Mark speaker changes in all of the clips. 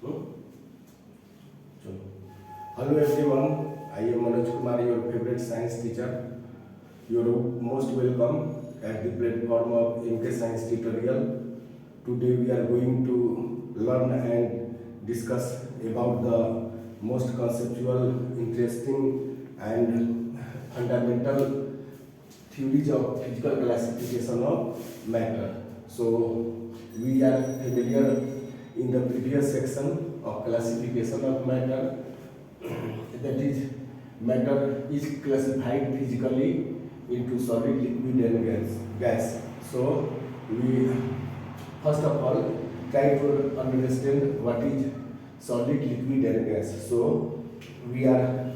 Speaker 1: चलो. Hello everyone, I am Manoj Kumar, your favorite science teacher. You are most welcome at the platform of MK Science Tutorial. Today we are going to learn and discuss about the most conceptual, interesting and fundamental theories of physical classification of matter. So we are familiar in the previous section of classification of matter, that is matter is classified physically into solid, liquid and gas. So we first of all try to understand what is solid, liquid and gas. So we are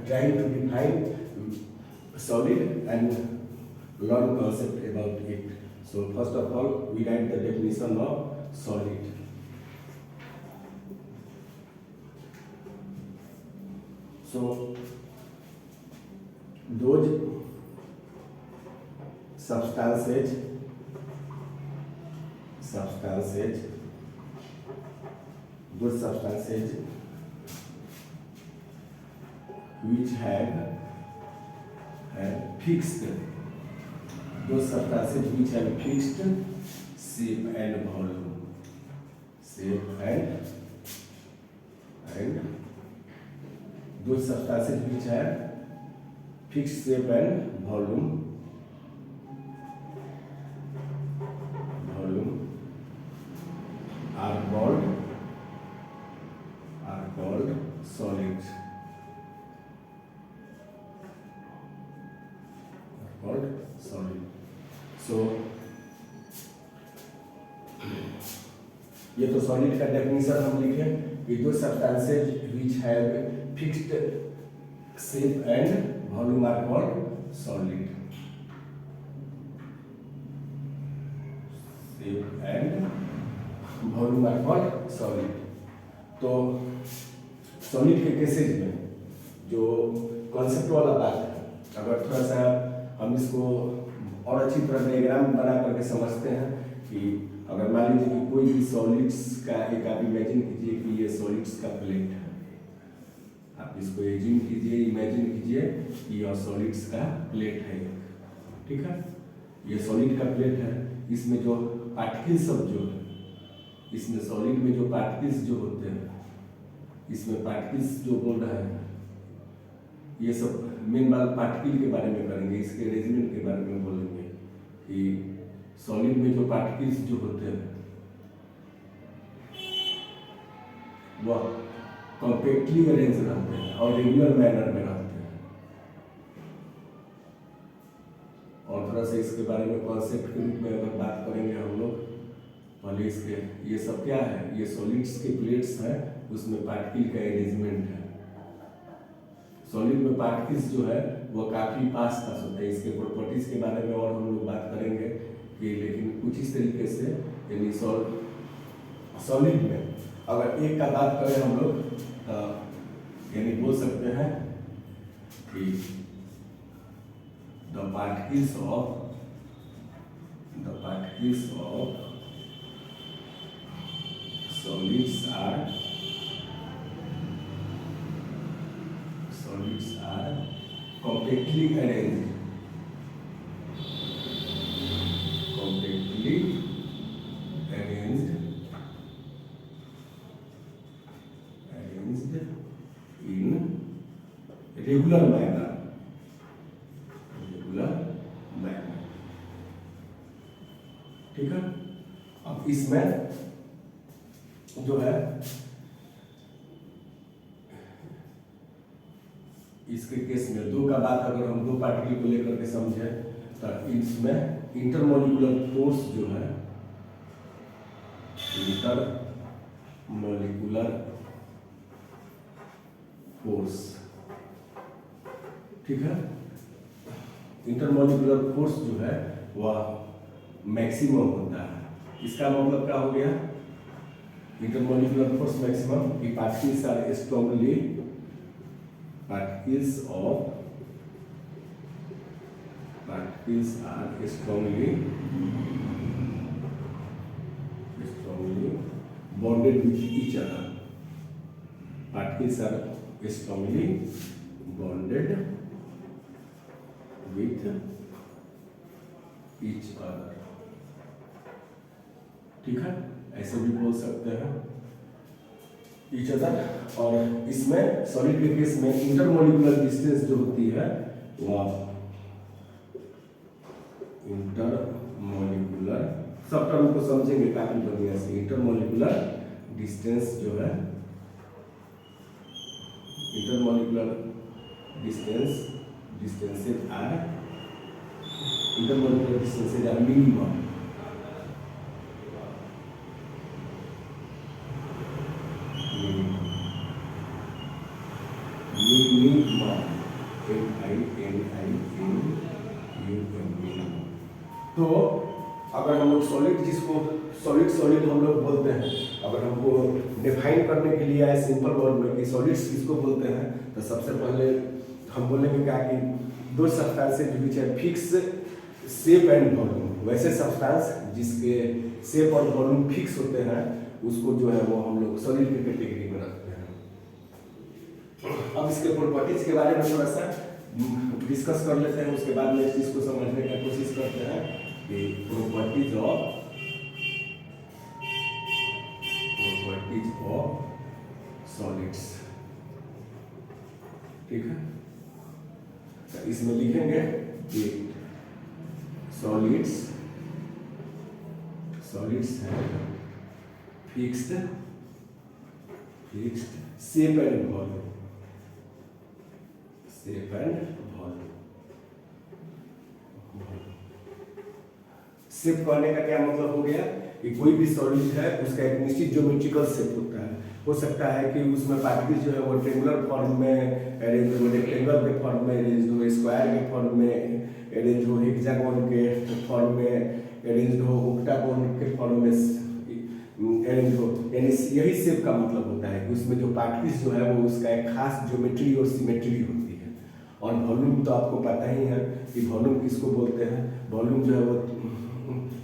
Speaker 1: trying to define solid and learn concept about it. So first of all we write the definition of solid. So those substances which have fixed shape and volume, those substances which have fixed shape and volume are called solids. So ये तो solid का definition हम लिखे कि जो substances which have fixed shape and volume are called solid. Shape and volume are called solid. तो solid के cases में जो कॉन्सेप्ट वाला बात है, अगर थोड़ा सा हम इसको और अच्छी तरह डायग्राम बना करके समझते हैं कि अगर मान लीजिए कि कोई भी सॉलिड्स का एक आप इमेजिन कीजिए कि ये सॉलिड्स का प्लेट है. आप इसको इमेजिन कीजिए कि ये सॉलिड्स का प्लेट है. ठीक है, ये सॉलिड का प्लेट है. इसमें जो पार्टिकल्स सब जो है, इसमें सॉलिड में जो पार्टिकल्स जो होते हैं, इसमें पार्टिकल्स जो बोल रहे हैं, ये सब मेन बात पार्टिकल के बारे में करेंगे, इसके अरेंजमेंट के बारे में बोलेंगे कि सॉलिड में जो पार्टिकल्स जो होते हैं वह कॉम्पैक्टली अरेंज रहते हैं और रेगुलर मैनर में रहते हैं. और थोड़ा सा इसके बारे में कॉन्सेप्ट के रूप में अगर बात करेंगे हम लोग, पहले इसके ये सब क्या है, ये सॉलिड्स के प्लेट्स हैं, उसमें पार्टिकल का अरेंजमेंट है. सॉलिड में पार्टिकल्स जो है वो काफ़ी पास होते हैं. इसके प्रॉपर्टीज के बारे में और हम लोग बात करेंगे कि, लेकिन कुछ इस तरीके से, यानी सॉलिड में अगर एक का बात करें हम लोग तो यानी बोल सकते हैं कि the particles of solids are compactly arranged in regular manner. ठीक है. अब इसमें जो है इसके केस में दो का बात अगर हम दो पार्टिकल को लेकर के समझे तो इसमें इंटरमोलिकुलर फोर्स जो है, इंटरमोलिकुलर फोर्स, ठीक है, इंटरमोलिकुलर फोर्स जो है वह मैक्सिमम होता है. इसका मतलब क्या हो गया, इंटरमोलिकुलर फोर्स मैक्सिमम की particles are strongly bonded with each other. Particles are strongly bonded with each other. ठीक है, ऐसे भी बोल सकते हैं each other। और इसमें सॉलिड के केस में इंटरमोलिकुलर डिस्टेंस जो होती है वह इंटरमोलिकुलर, सब टर्म को समझेंगे काफी बढ़िया से। इंटरमोलिकुलर डिस्टेंस जो है, intermolecular distances are, intermolecular distances are minimum. तो अगर हम लोग सॉलिड, जिसको सॉलिड हम लोग बोलते हैं, अगर हमको डिफाइन करने के लिए आए सिंपल वर्ड में कि सॉलिड्स किसको बोलते हैं, तो सबसे पहले हम बोलेंगे क्या कि दो सब्सटेंसेज विच है फिक्स शेप एंड वॉल्यूम। वैसे सब्सटेंस जिसके शेप और वॉल्यूम फिक्स होते हैं उसको जो है वो हम लोग सॉलिड की कैटेगरी में रखते हैं। अब इसके प्रॉपर्टीज के बारे में थोड़ा सा डिस्कस कर लेते हैं, उसके बाद में इस चीज को समझने का कोशिश करते हैं कि प्रॉपर्टीज ऑफ सॉलिड्स। ठीक है, तो इसमें लिखेंगे कि सॉलिड्स है fixed shape and volume. Shape and volume, shape कहने का क्या मतलब हो गया कि कोई भी सॉलिड है उसका एक निश्चित ज्योमेट्रिकल शेप होता है। हो सकता है कि उसमें पार्टिकल जो है वो ट्रेंगुलर फॉर्म में अरेंज हो, रेक्टेंगल के फॉर्म में अरेंज हो, स्क्वायर के फॉर्म में अरेंज हो, हेक्सागोन के फॉर्म में अरेंज हो, ऑक्टागोन के फॉर्म में अरेंज हो। यानी यही शेप का मतलब होता है कि उसमें जो पार्टिकल्स जो है वो उसका एक खास ज्योमेट्री और सिमेट्री होती है। और वॉल्यूम तो आपको पता ही है कि वॉल्यूम किसको बोलते हैं। वॉल्यूम जो है वो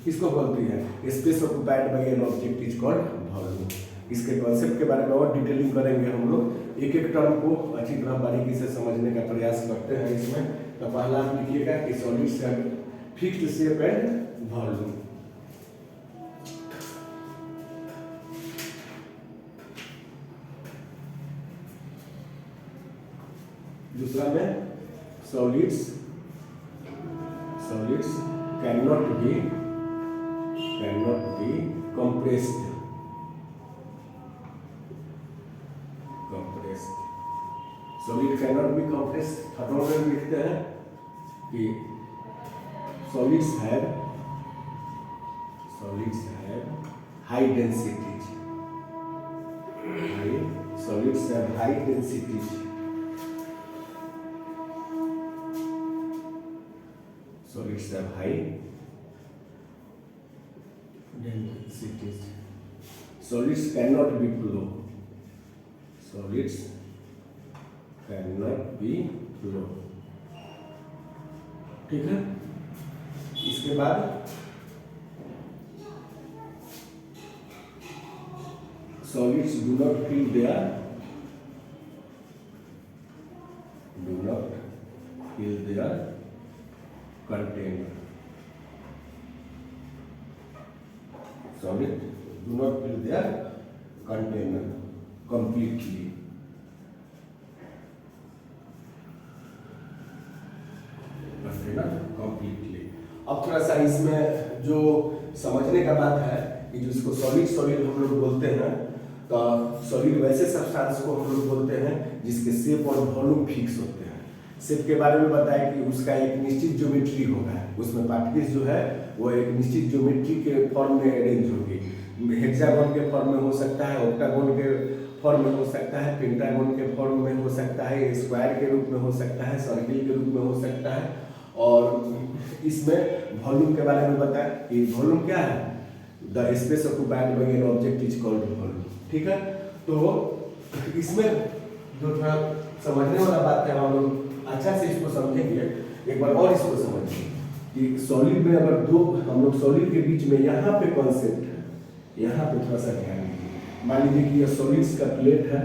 Speaker 1: किसको बोलती है, space occupied by an object is called volume. इसके कॉन्सेप्ट के बारे में और डिटेलिंग करेंगे हम लोग, एक एक टर्म को अच्छी तरह बारीकी से समझने का प्रयास करते हैं इसमें। तो पहला आप लिखिएगा कि solids have fixed shape and volume. दूसरा में solids cannot be compressed। Solid cannot be compressed। Third में लिखते हैं कि solids have high densities। Solids have high densities। Solids have high densities। Solids cannot be flow। Solids cannot be flow। ठीक है, इसके बाद solids do not fill their container। Solid do not fill their container completely। अब थोड़ा सा इसमें जो समझने का बात है कि जिसको सॉलिड हम लोग बोलते हैं, तो सॉलिड वैसे सब्सटेंस को हम लोग बोलते हैं जिसके शेप और वॉल्यूम फिक्स होते हैं। शेप के बारे में बताया कि उसका एक निश्चित ज्योमेट्री होगा, उसमें पार्टिकल्स जो है वो एक निश्चित ज्योमेट्री के फॉर्म में अरेंज होगी। हेक्सागोन के फॉर्म में हो सकता है, ऑक्टागोन के फॉर्म में हो सकता है, पेंटागोन के फॉर्म में हो सकता है, स्क्वायर के रूप में हो सकता है, सर्किल के रूप में हो सकता है। और इसमें वॉल्यूम के बारे में बताया कि वॉल्यूम क्या है, the space occupied by an object is called volume. ठीक है, तो इसमें जो थोड़ा समझने वाला बात है हम लोग अच्छा से इसको समझेंगे। एक बार और इसको समझिए कि सॉलिड में अगर दो हम लोग सॉलिड के बीच में यहाँ पे कॉन्सेप्ट है, यहाँ पे थोड़ा सा ध्यान दीजिए। मान लीजिए कि ये सॉलिड्स का प्लेट है,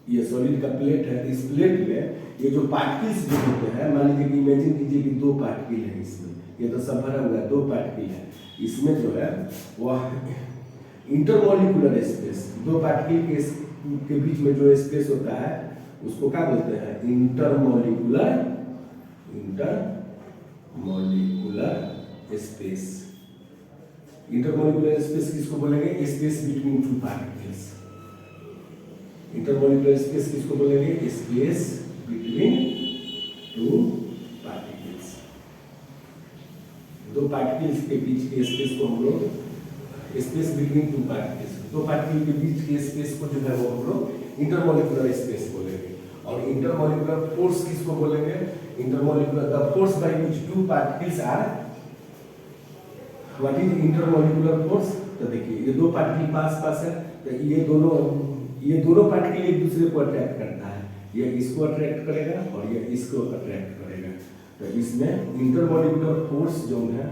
Speaker 1: ये सॉलिड का प्लेट है। इस प्लेट में ये जो पार्टिकल्स जो होते हैं, मान लीजिए कि इमेजिन कीजिए कि दो पार्टिकल है इसमें, ये तो सब भरा हुआ है, दो पार्टिकल है इसमें जो है वह इंटरमॉलिक्यूलर स्पेस, दो पार्टिकल के बीच में जो स्पेस होता है उसको क्या बोलते हैं? Intermolecular space. इंटरमॉलिक्यूलर स्पेस किसको बोलेंगे? Space between two particles. Intermolecular space किसको बोलेंगे? Space between two particles. दो पार्टिकल्स के बीच के स्पेस को हम लोग स्पेस बिटवीन टू पार्टिकल्स, दो पार्टिकल के बीच के स्पेस को जो है वो हम लोग इंटरमॉलिक्यूलर स्पेस बोलेंगे। और इंटरमॉलिक्यूलर फोर्स किसको बोलेंगे? Intermolecular the force by which two particles are, what is intermolecular force? तो देखिए ये दो पार्टिकल पास है, तो ये दोनों पार्टिकल एक दूसरे को अट्रैक्ट करता है, ये इसको अट्रैक्ट करेगा और ये इसको अट्रैक्ट करेगा। तो इसमें इंटरमॉलिक्यूलर फोर्स जो है,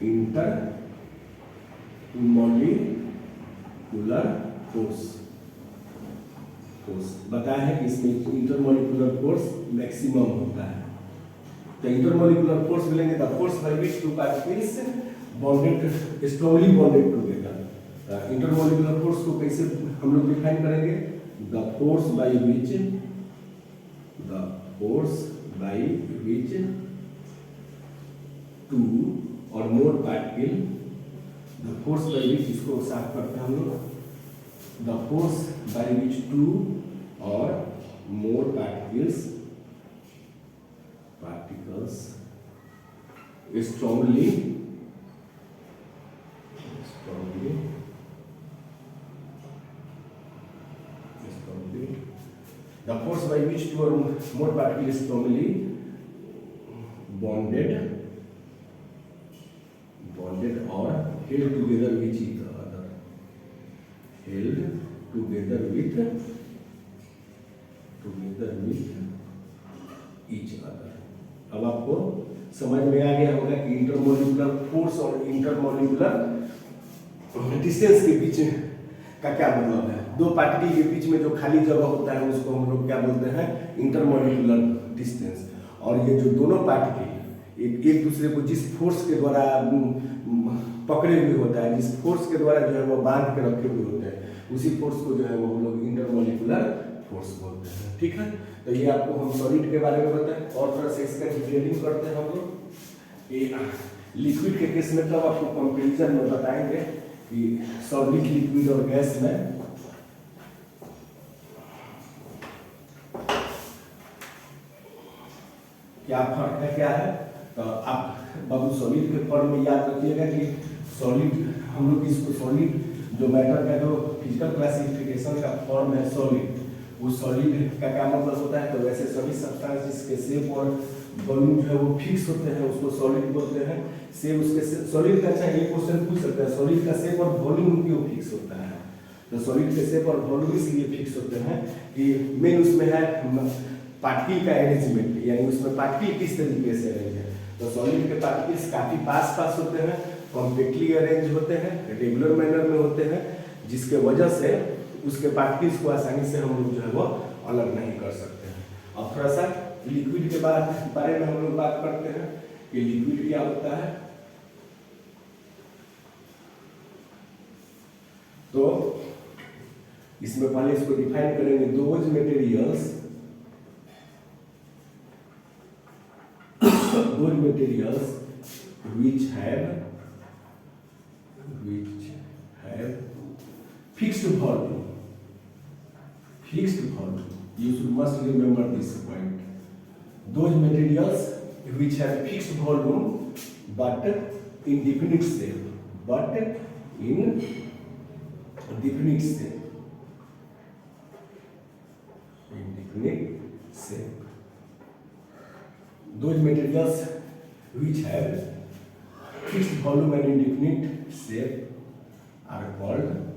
Speaker 1: इंटरमॉलिक्यूलर फोर्स बताया है कि इसमें इंटरमॉलिक्यूलर फोर्स मैक्सिमम होता है। तो इंटरमॉलिक्यूलर फोर्स मिलेंगे the force by which two particles bonded, strongly bonded together. Intermolecular force को कैसे हम लोग डिफाइन करेंगे? The force by which two और more particle, the force by which, इसको साफ करते हैं हम लोग, the force by which two और more particles strongly the force by which two or more particles strongly bonded or held together with each other, अब आपको समझ में आ गया होगा कि इंटरमॉलिक्यूलर फोर्स और इंटरमॉलिक्यूलर डिस्टेंस के बीच का क्या मतलब है। दो पार्टिकल के बीच में जो खाली जगह होता है उसको हम लोग क्या बोलते हैं? Intermolecular distance. और ये जो दोनों पार्टिकल एक दूसरे को जिस फोर्स के द्वारा पकड़े हुए होता है, जिस फोर्स के द्वारा जो है वो बांध के रखे हुए होते हैं, उसी फोर्स को जो है वो हम लोग इंटरमॉलिक्यूलर फोर्स बोलते हैं। ठीक है, तो ये आपको हम सॉलिड के बारे में बताएं और थोड़ा सा इसका डिटेलिंग करते हैं हम लोग। ये लिक्विड के केस में तब आपको कंपैरिजन में बताएंगे कि सॉलिड, लिक्विड और गैस में क्या फर्क है, क्या है। तो आप बाबू सॉलिड के फॉर्म में याद रखिएगा कि सॉलिड, हम लोग इसको सॉलिड जो मैटर का जो फिजिकल क्लासिफिकेशन का फॉर्म है सॉलिड, उस सॉलिड का क्या मतलब होता है? तो वैसे सभी सब्सटेंस जिसके शेप और वॉल्यूम जो है वो फिक्स होते हैं उसको सॉलिड बोलते हैं। सेम उसके सॉलिड का, अच्छा ये क्वेश्चन पूछ सकते हैं, सॉलिड का शेप और वॉल्यूम क्यों फिक्स होता है? तो सॉलिड के शेप और वॉल्यूम इसलिए फिक्स होते हैं कि मेन उसमें है पार्टिकल का अरेंजमेंट, यानी उसमें पार्टिकल किस तरीके से अरेंज है। तो सॉलिड के पार्टिकल्स काफी पास होते हैं, कॉम्पैक्टली अरेंज होते हैं, रेगुलर मैनर में होते हैं, जिसके वजह से उसके पार्टिकल्स को आसानी से हम लोग जो है वो अलग नहीं कर सकते हैं। अब थोड़ा सा लिक्विड के बारे में हम लोग बात करते हैं कि लिक्विड क्या होता है। तो इसमें पहले इसको डिफाइन करेंगे, those materials which have fixed volume. You must remember this point. Those materials which have fixed volume but in definite shape. Those materials which have fixed volume and indefinite shape are called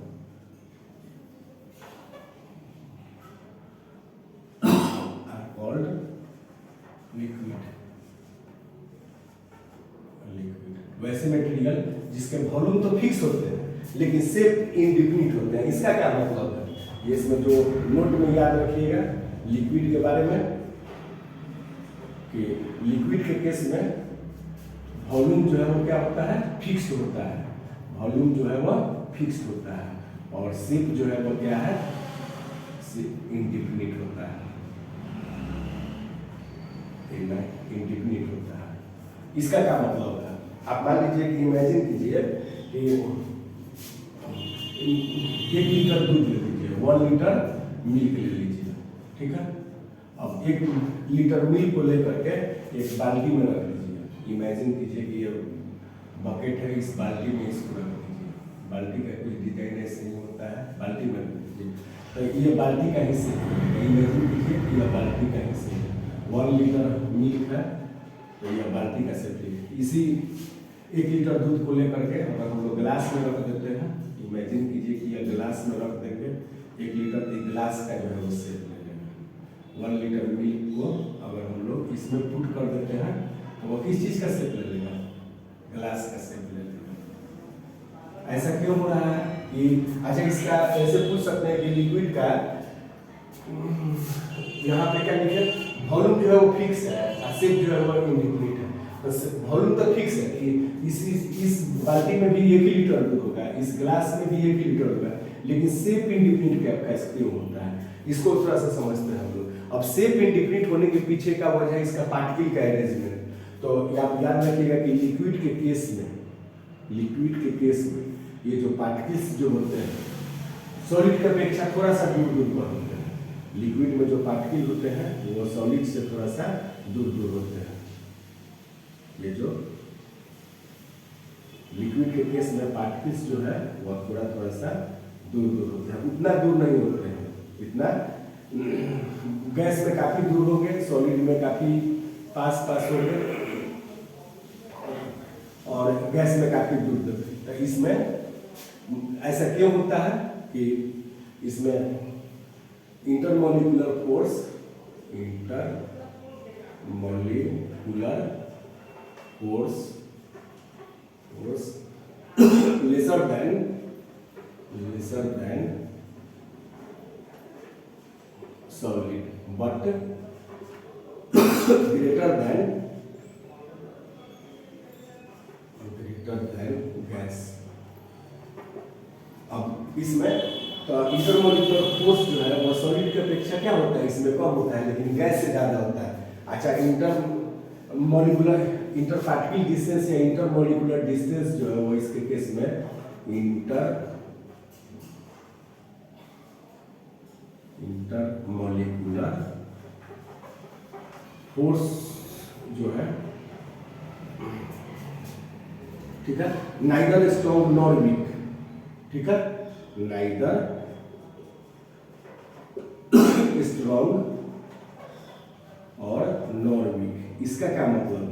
Speaker 1: liquid. वैसे material जिसके volume तो fix होते हैं लेकिन shape indefinite होते हैं। इसका क्या मतलब है, ये इसमें जो नोट में याद रखिएगा लिक्विड के बारे में कि लिक्विड के केस में वॉल्यूम जो है वो क्या होता है, फिक्स्ड होता है। वॉल्यूम जो है वो फिक्स्ड होता है और शेप जो है वो क्या है, इंडिफिनिट होता है, इंडिफिनिट होता है। इसका क्या मतलब है, आप मान लीजिए कि इमेजिन कीजिए कि 1 लीटर दूध ले लीजिए, 1 लीटर मिल्क ले लीजिए, ठीक है। अब 1 लीटर मिल्क को लेकर के एक बाल्टी में रख लीजिए। इमेजिन कीजिए कि ये बकेट है, इस बाल्टी में इसको रख दीजिए। बाल्टी का कुछ डिजाइन ऐसे नहीं होता है, बाल्टी में रख दीजिए तो ये बाल्टी का हिस्सा है। इमेजिन कीजिए कि यह बाल्टी का हिस्सा है, 1 लीटर मिल्क है तो यह बाल्टी का सेट है। इसी 1 लीटर दूध को लेकर के अगर हम लोग गिलास में रख देते हैं, इमेजिन कीजिए कि यह गिलास में रख देंगे, 1 लीटर एक गिलास का जो है वो सेट ले लेंगे। 1 लीटर मिल्क को अगर हम लोग इसमें पुट कर देते हैं तो वो किस चीज़ का सेट ले लेगा, गिलास का सेट ले लेगा। ऐसा क्यों हो रहा है कि अच्छा इसका ऐसे पूछ सकते हैं कि लिक्विड का यहाँ पे क्या लिखे, वॉल्यूम जो है वो फिक्स है और शेप जो है वो इंडिफिनिट है। तो वॉल्यूम तो फिक्स है कि इस बाल्टी में भी 1 ही लीटर दूध होगा, इस गिलास में भी 1 ही लीटर होगा, लेकिन शेप इंडिफिनिट कैसे क्यों होता है, इसको थोड़ा सा समझते हैं हम लोग। अब शेप इंडिफिनिट होने के पीछे का वजह है इसका पार्टिकल का अरेंजमेंट। तो आप याद रखिएगा कि लिक्विड के केस में ये जो पार्टिकल्स जो होते हैं सॉलिड की अपेक्षा थोड़ा सा दूर पर होते हैं। लिक्विड में जो पार्टिकल होते हैं वो सॉलिड से थोड़ा सा दूर होते हैं। ये जो लिक्विड के केस में पार्टिकल्स जो है वो थोड़ा सा दूर होते हैं, उतना दूर नहीं होते हैं, इतना गैस में काफी दूर होंगे, सॉलिड में काफी पास होंगे और गैस में काफी दूर। तो इसमें ऐसा क्यों होता है कि इसमें intermolecular force lesser than solid but greater than gas. अब इसमें इंटरमोलिकुलर फोर्स जो है वो सॉलिड की अपेक्षा क्या होता है, इसमें कम होता है लेकिन गैस से ज्यादा होता है। अच्छा इंटरपार्टिकल डिस्टेंस या इंटरमोलिकुलर डिस्टेंस जो है वो इसके केस में इंटरमोलिकुलर फोर्स जो है, ठीक है, नाइदर स्ट्रॉन्ग नॉर वीक, ठीक है, नाइदर स्ट्रॉन्ग और नॉर वीक। इसका क्या मतलब है,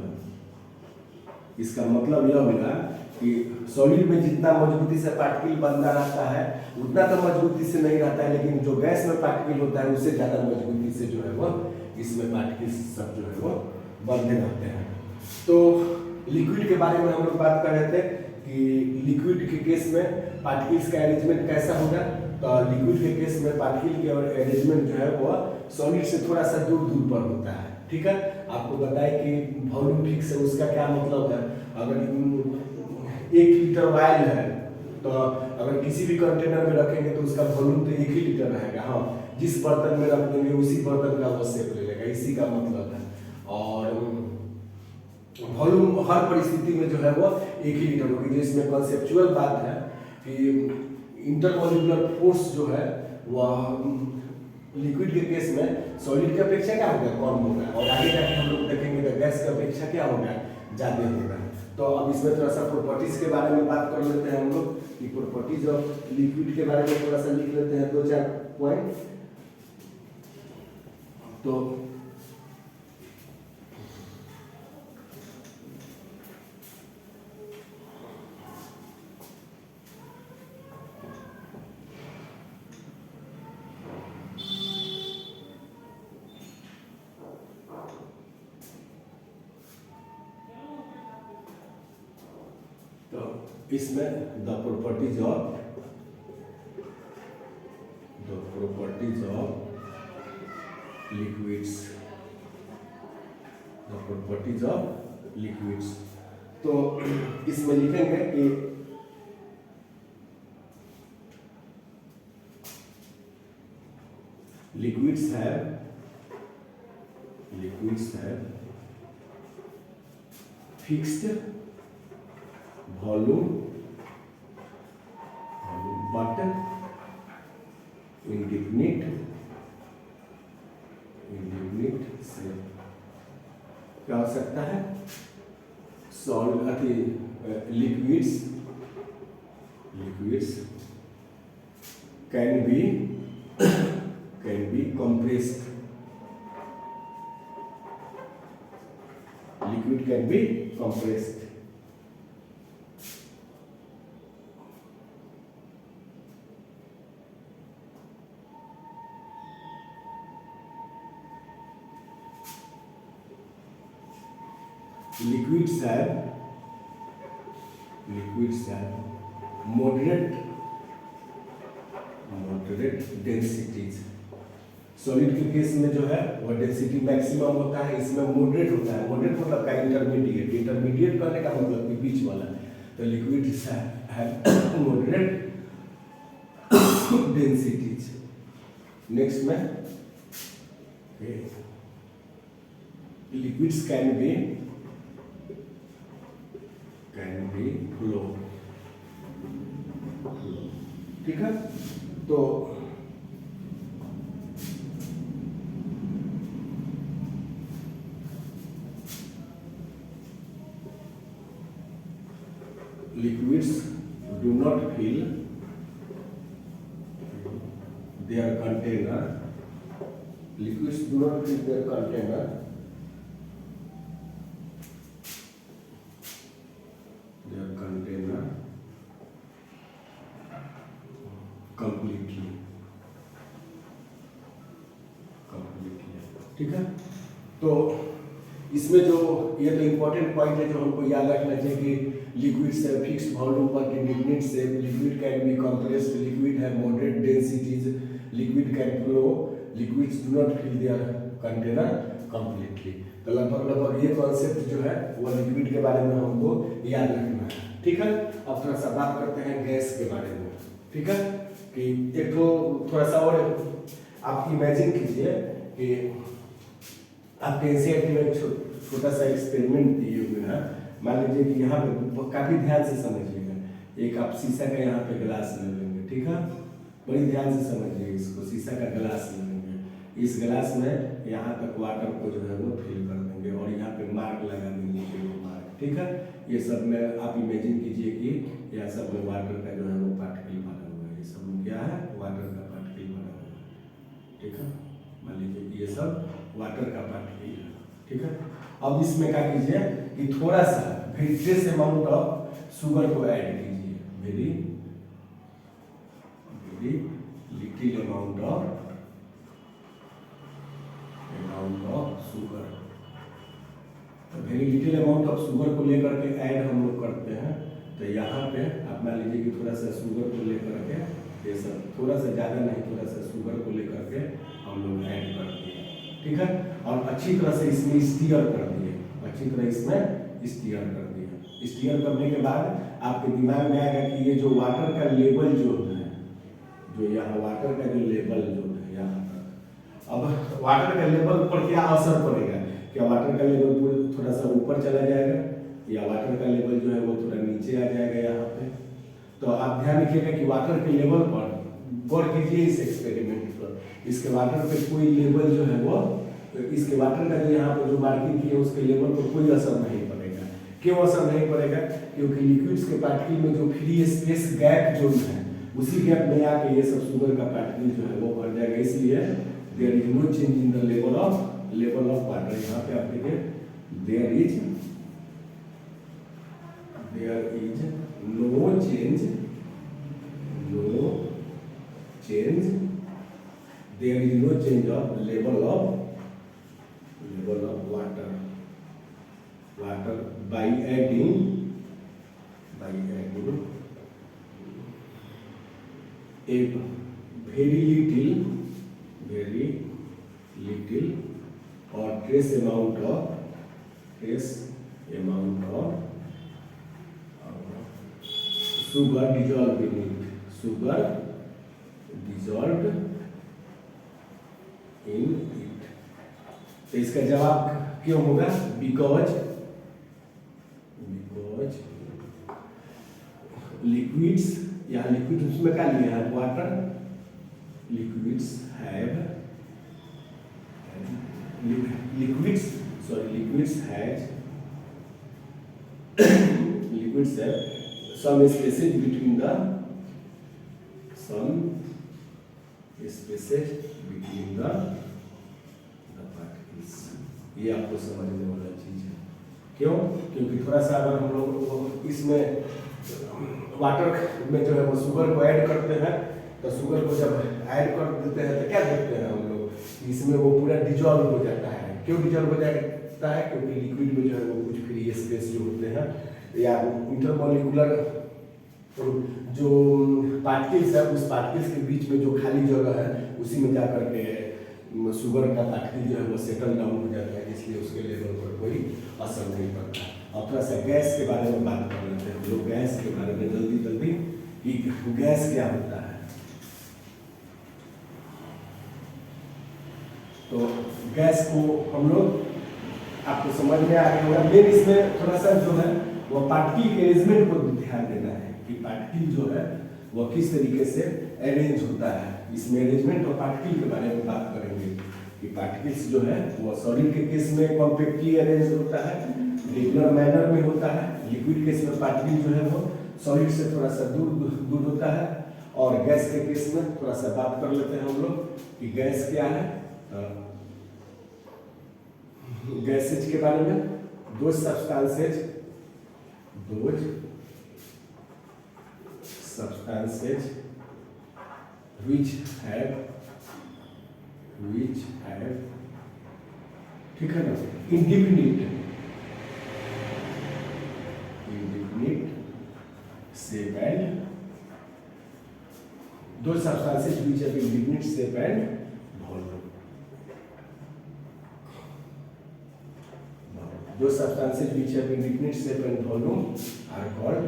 Speaker 1: इसका मतलब यह होगा कि सॉलिड में जितना मजबूती से पार्टिकल बंधा रहता है उतना तो मजबूती से नहीं रहता है, लेकिन जो गैस में पार्टिकल होता है उससे ज्यादा मजबूती से जो है वो इसमें पार्टिकल सब जो है वो बंधे रहते हैं। तो लिक्विड के बारे में हम लोग बात कर रहे थे कि लिक्विड के केस में पार्टिकल्स का अरेंजमेंट कैसा होगा। तो लिक्विड के केस में पार्टिकल के अरेंजमेंट जो है वो सॉलिड से थोड़ा सा दूर पर होता है, ठीक है। आपको बताएं कि वॉल्यूम फिक्स है, उसका क्या मतलब है। अगर 1 लीटर ऑयल है तो अगर किसी भी कंटेनर में रखेंगे तो उसका वॉल्यूम तो 1 ही लीटर रहेगा। हाँ, जिस बर्तन में रख देंगे उसी बर्तन का वो शेप ले लेगा, इसी का मतलब है। और वॉल्यूम हर परिस्थिति में जो है वो 1 ही लीटर होगी। जिसमें कॉन्सेप्चुअल बात है कि इंटरमोलिकुलर फोर्स जो है वह लिक्विड के केस में सॉलिड की अपेक्षा क्या होगा, कम होगा, और आगे जाके हम लोग देखेंगे तो गैस की अपेक्षा क्या होगा, ज्यादा होगा। तो अब इसमें थोड़ा सा प्रॉपर्टीज के बारे में बात कर लेते हैं हम लोग कि प्रॉपर्टीज ऑफ लिक्विड के बारे में थोड़ा सा लिख लेते हैं 2-4 पॉइंट। तो इसमें the properties of liquids, the properties of liquids. तो इसमें लिखेंगे कि liquids have fixed volume but indefinite shape। क्या हो सकता है? Liquids can be compressed, liquid can be compressed। liquids have moderate densities। Solid के केस में जो है वो डेंसिटी मैक्सिमम होता है, इसमें मॉडरेट होता है। मॉडरेट मतलब का इंटरमीडिएट करने का मतलब कि बीच वाला। तो लिक्विड है मॉडरेट डेंसिटीज। नेक्स्ट में लिक्विड्स कैन बी फ्लो। ठीक है, तो liquids do not fill their container, liquids do not fill their container completely। ठीक है, तो इसमें जो ये तो इम्पोर्टेंट पॉइंट है जो हमको याद रखना चाहिए कि liquids have fixed volume but indefinite shape, liquid can be compressed, liquid have moderate densities, liquid can flow, liquids do not fill their container completely। तो लगभग ये कॉन्सेप्ट जो है वो लिक्विड के बारे में हमको याद रखना है। ठीक है, अब थोड़ा सा बात करते हैं गैस के बारे में। ठीक है, कि एक तो थोड़ा सा और आप इमेजिन कीजिए कि आप एनसीईआरटी में छोटा सा एक्सपेरिमेंट दिए हुए हैं। मान लीजिए कि यहाँ पे काफी ध्यान से समझिएगा, एक आप शीशा का यहाँ पे गिलास ले लेंगे। ठीक है, बड़ी ध्यान से समझिए इसको, शीशा का गिलास ले लेंगे। इस गिलास में यहाँ तक वाटर को जो है वो फिल कर देंगे और यहाँ पे मार्क लगा देंगे, मार्क। ठीक है, ये सब में आप इमेजिन कीजिए कि यह सब में वाटर का जो है वो पार्टिकल बना हुआ है। ये सब में क्या है? वाटर का पार्टिकल बना हुआ है। ठीक है, मान लीजिए कि ये सब वाटर का पार्टिकल है। ठीक है, अब इसमें क्या कीजिए कि थोड़ा सा very trace amount of sugar को ऐड कीजिए, very little amount of sugar. तो very little amount of sugar को लेकर के ऐड हम लोग करते हैं। तो यहाँ पे आप मान लीजिए कि थोड़ा सा शुगर को लेकर के, ये सब थोड़ा सा ज़्यादा नहीं, थोड़ा सा शुगर को लेकर के हम लोग ऐड करते हैं। ठीक है, और अच्छी तरह से इसमें स्टीयर कर दिए, अच्छी तरह इसमें स्टीयर कर दिए। स्टीयर करने के बाद आपके दिमाग में आएगा कि ये जो वाटर का लेवल जो है, जो यहाँ वाटर का जो लेवल जो है यहाँ तक, अब वाटर का लेवल पर क्या असर पड़ेगा? क्या वाटर का लेवल थोड़ा सा ऊपर चला जाएगा या वाटर का लेवल जो है वो थोड़ा नीचे आ जाएगा यहाँ पे? तो आप ध्यान रखिएगा कि वाटर के लेवल पर गौर कीजिए इस एक्सपेरिमेंट पर। इसके वाटर पे कोई लेवल जो है वो, इसके वाटर का जो यहाँ पर जो मार्किंग की है उसके लेवल पर कोई असर नहीं पड़ेगा। क्यों असर नहीं पड़ेगा? क्योंकि लिक्विड्स के पार्टिकल में जो फ्री स्पेस गैप जो है, उसी गैप में आके ये सब शुगर का पार्टिकल जो है वो भर जाएगा। इसलिए there is no change in the level of water. यहाँ पे आप देखिए there is no change, there is no change of level of water by adding a very little or trace amount of sugar dissolved in it, तो इसका जवाब क्यों होगा? Because liquids, यहाँ लिक्विड उसमें क्या लिया है? Water. Liquids have some spaces between the particles। ये आपको समझने वाला चीज है। क्यों? क्योंकि थोड़ा सा अगर हम लोग इसमें वाटर में जो है वो शुगर को ऐड करते हैं, तो शुगर को जब ऐड कर देते हैं तो क्या देखते हैं हम लोग? इसमें वो पूरा डिजॉल्व हो जाता है। क्यों डिजॉल्व हो जाता है? क्योंकि लिक्विड में जो है वो कुछ फ्री स्पेस जो होते हैं या इंटरमॉलिक्यूलर जो पार्टिकल्स है, उस पार्टिकल्स के बीच में जो खाली जगह है उसी में जा करके शुगर का पार्टिकल जो है वो सेटल डाउन हो जाता है, इसलिए उसके लेवल पर कोई असर नहीं पड़ता। और थोड़ा सा गैस के बारे में बात कर लेते हैं। जो गैस के बारे में जल्दी कि गैस क्या होता है। तो गैस को हम लोग आपको समझ में आ गया होगा। मेन इसमें थोड़ा सा जो है वो पार्टिकल के अरेंजमेंट को ध्यान देना है कि पार्टिकल जो है वो किस तरीके से अरेंज होता है। इसमें अरेंजमेंट और पार्टिकल के बारे में बात करेंगे कि पार्टिकल्स जो है वो सॉलिड के केस में कॉम्पैक्टली अरेंज होता है, रेगुलर मैनर में होता है। लिक्विड केस में पार्टिकल जो है वो सॉलिड से थोड़ा सा दूर होता है। और गैस के केस में थोड़ा सा बात कर लेते हैं हम लोग कि गैस क्या है। गैसेज के बारे में, दो सब्सटेंसेज which have ठीक है ना, indefinite shape and दो substances which have indefinite shape and volume। Those substances which have indefinite shape and volume are called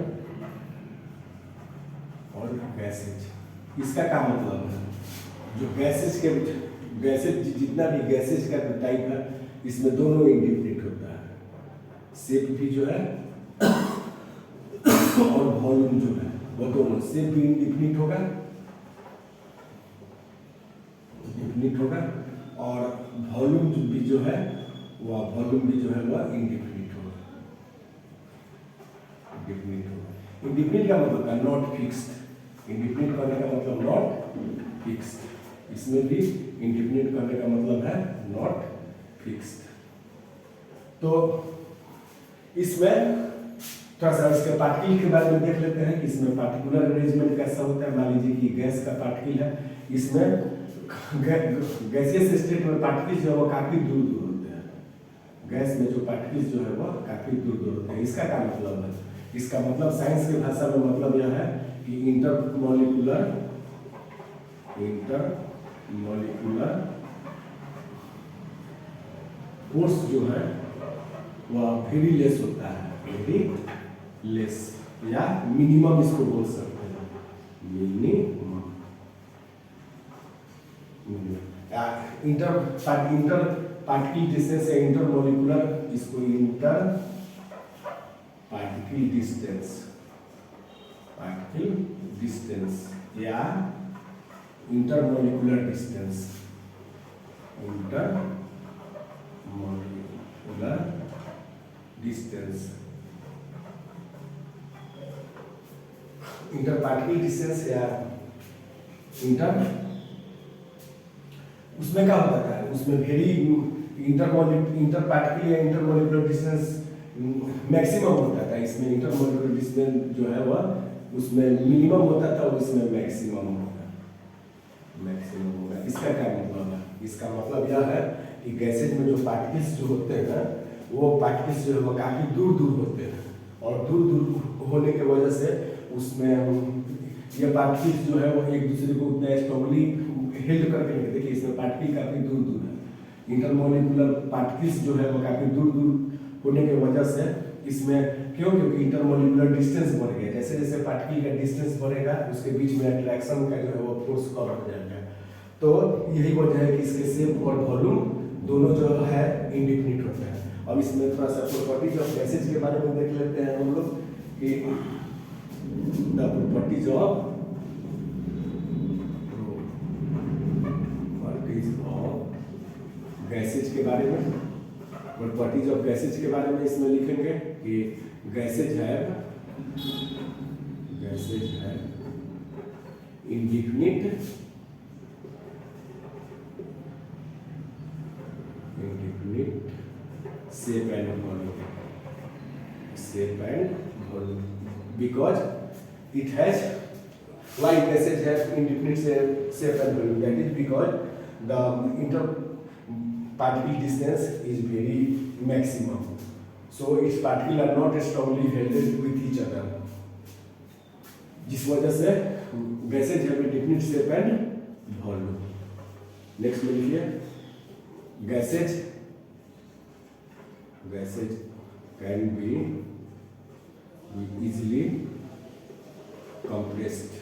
Speaker 1: gases। इसका क्या मतलब है? जो गैसेज जितना भी गैसेज का टाइप है, इसमें दोनों इंडिफिनिट होता है। शेप भी जो है और वॉल्यूम जो है वो दोनों। शेप भी इंडिफिनिट होगा और वॉल्यूम भी जो है वो इंडिफिनिट होगा। इंडिफिनिट का मतलब है नॉट फिक्स्ड। इंडिफिनिट करने का मतलब नॉट फिक्स्ड। इसमें भी इंडिफिनिट करने का मतलब है नॉट फिक्स्ड। तो इसमें थोड़ा सा इसके पार्टिकल के बारे में देख लेते हैं कि इसमें पार्टिकुलर अरेंजमेंट कैसा होता है। मान लीजिए कि गैस का पार्टिकल है, इसमें गैसियस स्टेट में पार्टिकल्स जो है वो काफी दूर होते हैं। गैस में जो पार्टिकल्स जो है वो काफी दूर होते हैं। इसका क्या मतलब है? इसका मतलब साइंस की भाषा में मतलब यह है कि इंटरमॉलिक्यूलर फोर्स जो है वह वेरी लेस होता है। वेरी लेस या मिनिमम इसको बोल सकते हैं। मिनिमम इंटर पार्टिकल डिस्टेंस या इंटरमॉलिक्यूलर, इसको इंटर पार्टिकल डिस्टेंस या intermolecular distance. Inter particle distance या उसमें क्या होता है? उसमें वेरी इंटर पार्टिकल या इंटरमॉलिक्यूलर डिस्टेंस मैक्सिमम होता था। इसमें इंटरमॉलिक्यूलर डिस्टेंस जो है वह उसमें मिनिमम होता था और इसमें मैक्सिमम होगा। इसका क्या मतलब है? इसका मतलब यह है कि गैसेज में जो पार्टिकल्स जो होते हैं वो पार्टिकल्स जो है वो काफी दूर होते हैं और दूर होने की वजह से उसमें ये पार्टिकल्स जो है वो एक दूसरे को उतना स्ट्रांगली हेल्ड करके नहीं, देखिए इसमें पार्टिकल काफ़ी दूर दूर है, इंटरमोलिकुलर पार्टिकल्स जो है वो काफ़ी दूर दूर होने की वजह से इसमें क्योंकि इंटरमोलिकुलर डिस्टेंस बढ़ गया, जैसे जैसे पार्टिकल का डिस्टेंस बढ़ेगा उसके बीच में अट्रैक्शन का जो है वो फोर्स कम हो जाएगा। तो यही वजह है कि इसके शेप और वॉल्यूम दोनों जो है इंडिफिनिट होता है। अब इसमें थोड़ा सा प्रॉपर्टीज ऑफ गैसेज के बारे में देख लेते हैं हम लोग कि द प्रॉपर्टीज ऑफ गैसेज के बारे में, प्रॉपर्टीज ऑफ गैसेज के बारे में इसमें लिखेंगे कि गैसेज है indefinite shape and volume because it has, why gases have indefinite shape and volume, that is because the inter particle distance is very maximum, so its particles are not strongly held with each other, जिस वजह से gases have indefinite shape and volume। Next में लिखिए gases can be easily compressed।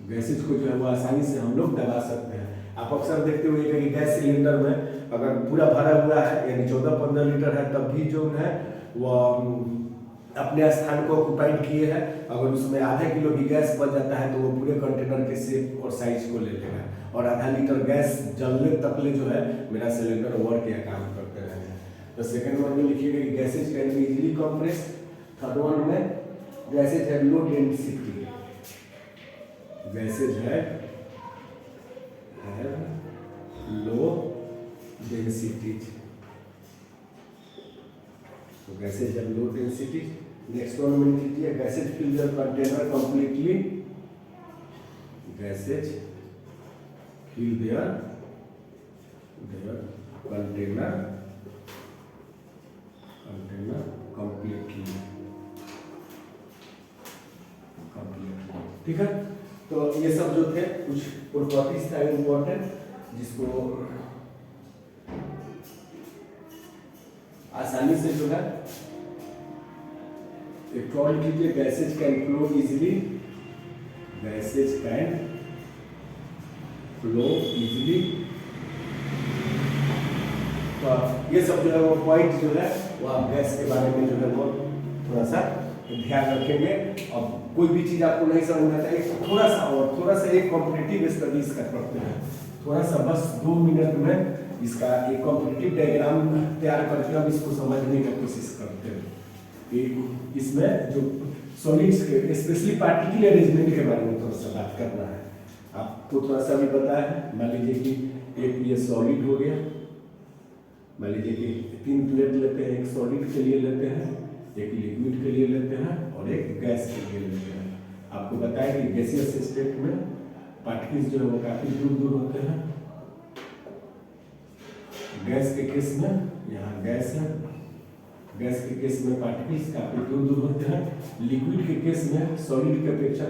Speaker 1: Gases को जो है वो आसानी से हम लोग दबा सकते हैं। आप अक्सर देखते हुए कि गैस सिलेंडर में अगर पूरा भरा हुआ है यानी 14-15 लीटर है तब भी जो है वो अपने स्थान को ऑक्युपाइड किए है, अगर उसमें आधा किलो भी गैस बच जाता है तो वो पूरे कंटेनर के शेप और साइज को ले लेगा और आधा लीटर गैस जलने तक ले जो है मेरा सिलेंडर वर्क या काम करते रहेगा। तो सेकंड वन में लिखिएगा कि gases can be easily compressed. Third one में गैसेज है लो डेंसिटी, गैसेज है लो डेंसिटी, तो गैसेज है लो डेंसिटी। नेक्स्ट वन में लिखिए gases fill the container completely, gases fill their container completely। ठीक है, तो ये सब जो थे कुछ प्रॉपर्टीज था इम्पोर्टेंट जिसको आसानी से जो है एक और लीजिए, gases can flow easily, gases can flow easily. तो ये सब जो है वो पॉइंट जो है वो आप गैस के बारे में जो है वो थोड़ा सा ध्यान रखेंगे। अब कोई भी चीज़ आपको नहीं समझ में आता है थोड़ा सा एक कॉम्पिटिटिव स्टडीज कर सकते हैं, थोड़ा सा बस 2 मिनट में इसका एक कॉम्पिटिटिव डायग्राम तैयार करके हम इसको समझने की कोशिश करते हैं कि इसमें जो सॉलिड्स के स्पेशली पार्टिकल अरेंजमेंट के बारे में थोड़ा सा बात करना है। आपको थोड़ा सा भी पता है, मान लीजिए कि एक ये सॉलिड हो गया, मान लीजिए कि 3 प्लेट लेते हैं, एक सॉलिड के लिए लेते हैं, एक लिक्विड के लिए लेते हैं और एक गैस के लिए लेते हैं। आपको बताया कि गैसियस स्टेट में पार्टिकल्स जो है वो काफी दूर दूर होते हैं। गैस के केस में यहाँ गैस है, गैस के केस में पार्टिकल्स काफी दूर दूर होते हैं। लिक्विड के केस में सॉलिड की अपेक्षा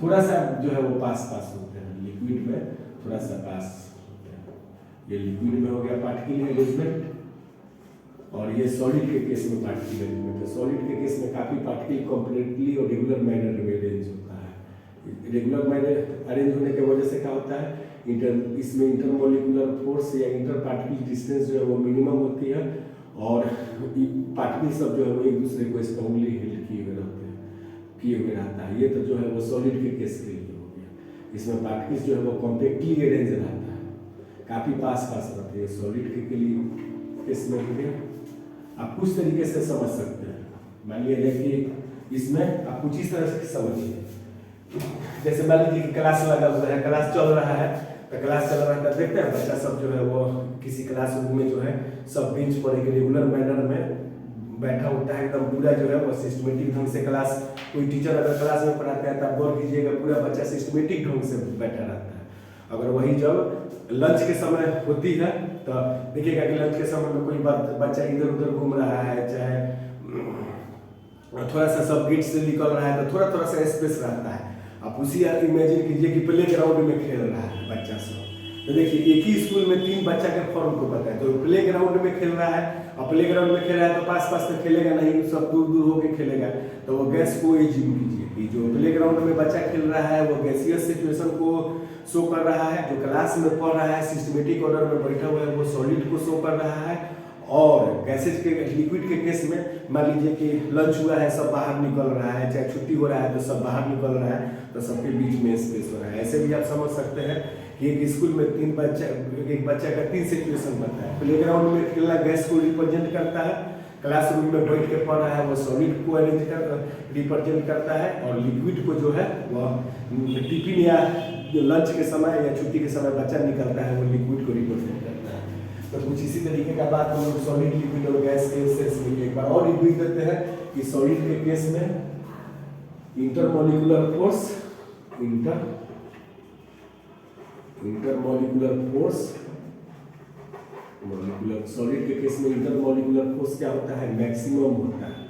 Speaker 1: थोड़ा सा जो है वो पास होते हैं, लिक्विड में थोड़ा सा पास होते हैं। ये लिक्विड में हो गया पार्टिकल अरेंजमेंट और ये सॉलिड के केस में पार्टिकल अरेंजमेंट है। सॉलिड के केस में काफी पार्टिकल कॉम्प्लीटली और रेगुलर मैनर में अरेंज होता है। रेगुलर मैनर अरेंज होने की वजह से क्या होता है, इसमें इंटरमोलिकुलर फोर्स या इंटर पार्टिकल डिस्टेंस जो है वो मिनिमम होती है और पार्टिकल सब जो है वो एक दूसरे को स्ट्रांगली हेल्ड किए हुए रहता है। ये तो जो है वो सॉलिड के केस के लिए हो गया। इसमें पार्टिकल्स जो है वो कॉम्पैक्टली अरेंज रहता है, काफी पास रहते हैं। सॉलिड के लिए केस में हो गया। आप कुछ तरीके से समझ सकते हैं। मान लीजिए कि इसमें आप कुछ इस तरह से समझिए, जैसे मान लीजिए कि क्लास लगा हुआ है, क्लास चल रहा है, तो क्लास चल रहा है देखते हैं बच्चा सब जो है वो किसी क्लासरूम में जो है सब बेंच पर एक रेगुलर मैनर में बैठा होता है, एकदम पूरा जो है वो सिस्टमेटिक ढंग से क्लास, कोई टीचर अगर क्लास में पढ़ाता है तब गौर कीजिएगा पूरा बच्चा सिस्टमेटिक ढंग से बैठा रहता है। अगर वही जब लंच के समय होती है तो देखिएगा कि लंच के समय में कोई बच्चा इधर उधर घूम रहा है, चाहे थोड़ा सा सब गेट से निकल रहा है तो थोड़ा थोड़ा सा स्पेस रहता है। आप उसी इमेजिन कीजिए कि प्ले ग्राउंड में खेल रहा है बच्चा सब। तो देखिए एक ही स्कूल में 3 बच्चा के फॉर्म को पता है, तो प्ले ग्राउंड में खेल रहा है और प्ले ग्राउंड में खेल रहा है तो पास पास तो खेलेगा नहीं, सब दूर दूर होकर खेलेगा। तो वो गैस को इमेजिन कीजिए कि जो प्ले ग्राउंड में बच्चा खेल रहा है वो गैसियस सिचुएशन को शो कर रहा है, जो क्लास में पढ़ रहा है सिस्टमेटिक ऑर्डर में बैठा हुआ है वो सॉलिड को शो कर रहा है। और गैसेज के लिक्विड के केस में मान लीजिए कि लंच हुआ है, सब बाहर निकल रहा है, चाहे छुट्टी हो रहा है तो सब बाहर निकल रहा है, तो सबके बीच में स्पेस हो रहा है। ऐसे भी आप समझ सकते हैं कि एक स्कूल में एक बच्चा का 3 सिचुएशन बनता है। प्ले ग्राउंड में खेलना गैस को रिप्रेजेंट करता है, क्लासरूम में बैठ के पढ़ रहा है वो सॉलिड को रिप्रेजेंट करता है, और लिक्विड को जो है वह टिफिन या लंच के समय या छुट्टी के समय बच्चा निकलता है वो लिक्विड को रिप्रेजेंट करता है। तो कुछ इसी तरीके का बात हम लोग सॉलिड लिक्विड और गैस के सेंस में एक बार और रिव्यू करते हैं कि सॉलिड के केस में इंटरमॉलिक्यूलर फोर्स मॉलिक्यूलर सॉलिड के केस में इंटरमॉलिक्यूलर फोर्स क्या होता है, मैक्सिमम होता है,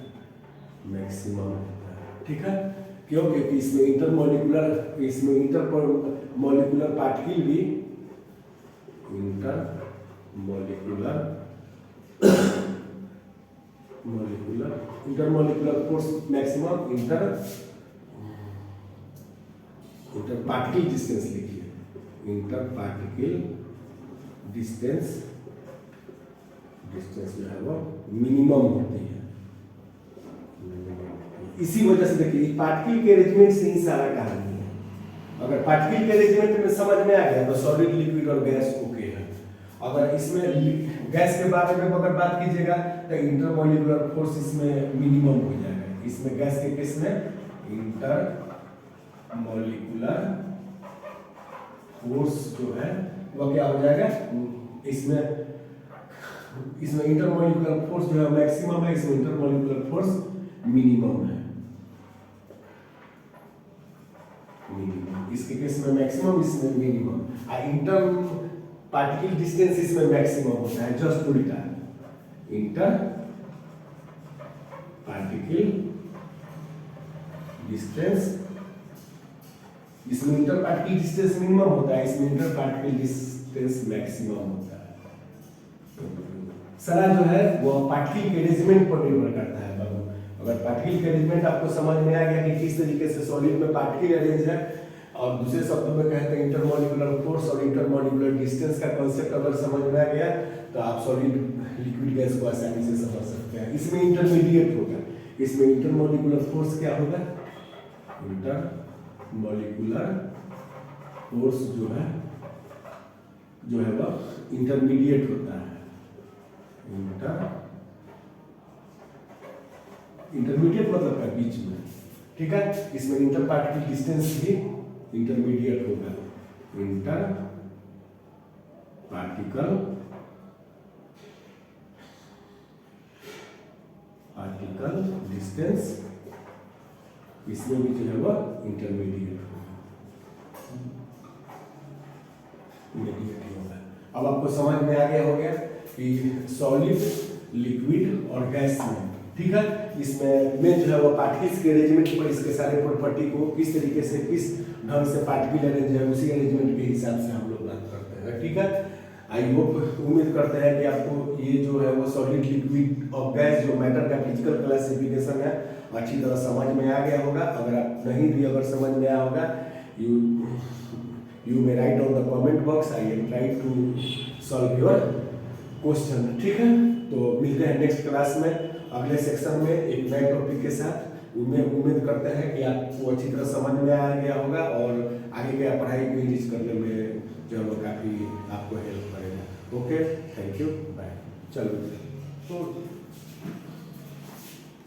Speaker 1: ठीक है। क्यों? क्योंकि इसमें इंटरमॉलिक्यूलर पार्टिकल भी intermolecular force maximum inter particle distance लिखिए, इंटर पार्टिकल डिस्टेंस जो है वो मिनिमम होती है। इसी वजह से देखिए पार्टिकल के अरेंजमेंट से ही सारा कहानी है। अगर पार्टिकल के अरेंजमेंट में समझ में आ गया तो सॉलिड लिक्विड और गैस ओके है। अगर इसमें गैस के बारे में अगर बात कीजिएगा तो इंटरमॉलिक्यूलर फोर्स इसमें मिनिमम हो जाएगा। इसमें गैस के केस में इंटरमॉलिक्यूलर फोर्स जो है वह क्या हो जाएगा, इसमें इंटरमॉलिक्यूलर फोर्स जो है मैक्सिमम है, इसमें इंटरमॉलिक्यूलर फोर्स मिनिमम है। इसके केस में मैक्सिमम, इसमें मिनिमम। इंटर पार्टिकल डिस्टेंस इसमें मैक्सिमम होता है, जस्ट उल्टा। इंटर पार्टिकल डिस्टेंस, इसमें इंटर पार्टिकल डिस्टेंस मिनिमम होता है, इसमें इंटर पार्टिकल डिस्टेंस मैक्सिमम होता है। सारा जो है वो पार्टिकल के अरेंजमेंट पर निर्भर करता है बाबू। अगर पार्टिकल के अरेंजमेंट आपको समझ में आ गया कि किस तरीके से सॉलिड में पार्टिकल अरेंज है, और दूसरे शब्दों में कहते हैं इंटरमॉलिक्यूलर फोर्स और इंटरमॉलिक्यूलर डिस्टेंस का कांसेप्ट अगर समझ में आ गया तो आप सॉलिड लिक्विड गैस को आसानी से समझ सकते हैं। इसमें इंटरमीडिएट होगा, इसमें इंटरमॉलिक्यूलर फोर्स क्या होगा, इंटरमॉलिक्यूलर फोर्स जो है वह इंटरमीडिएट होता है। इंटरमीडिएट मतलब क्या, बीच में, ठीक है। इसमें इंटर पार्टिकल डिस्टेंस भी इंटरमीडिएट होगा। इंटर पार्टिकल डिस्टेंस इसमें भी जो है वह इंटरमीडिएट होगा। अब आपको समझ में आ गया हो गया कि सॉलिड, लिक्विड और गैस में, ठीक है, इसमें जो है वो पार्टिकल्स के अरेंजमेंट पर इसके सारे प्रॉपर्टी को किस तरीके से किस ढंग से पार्टिकल अरेंज है उसी अरेंजमेंट के हिसाब से हम लोग बात करते हैं, ठीक है। आई होप, उम्मीद करते हैं कि आपको ये जो है वो सॉलिड, लिक्विड और गैस जो मैटर का फिजिकल क्लासिफिकेशन है अच्छी तरह समझ में आ गया होगा। अगर आप नहीं भी अगर समझ में आया होगा, you may write on the comment box, I am try to solve your question, ठीक है। तो मिलते हैं नेक्स्ट क्लास में अगले सेक्शन में एक नए टॉपिक के साथ। उम्मीद करते हैं कि आपको अच्छी तरह समझ में आ गया होगा और आगे के पढ़ाई को इंग्लिश करने में जो है वो काफ़ी आपको हेल्प करेगा। Okay, thank you, bye. चलो तो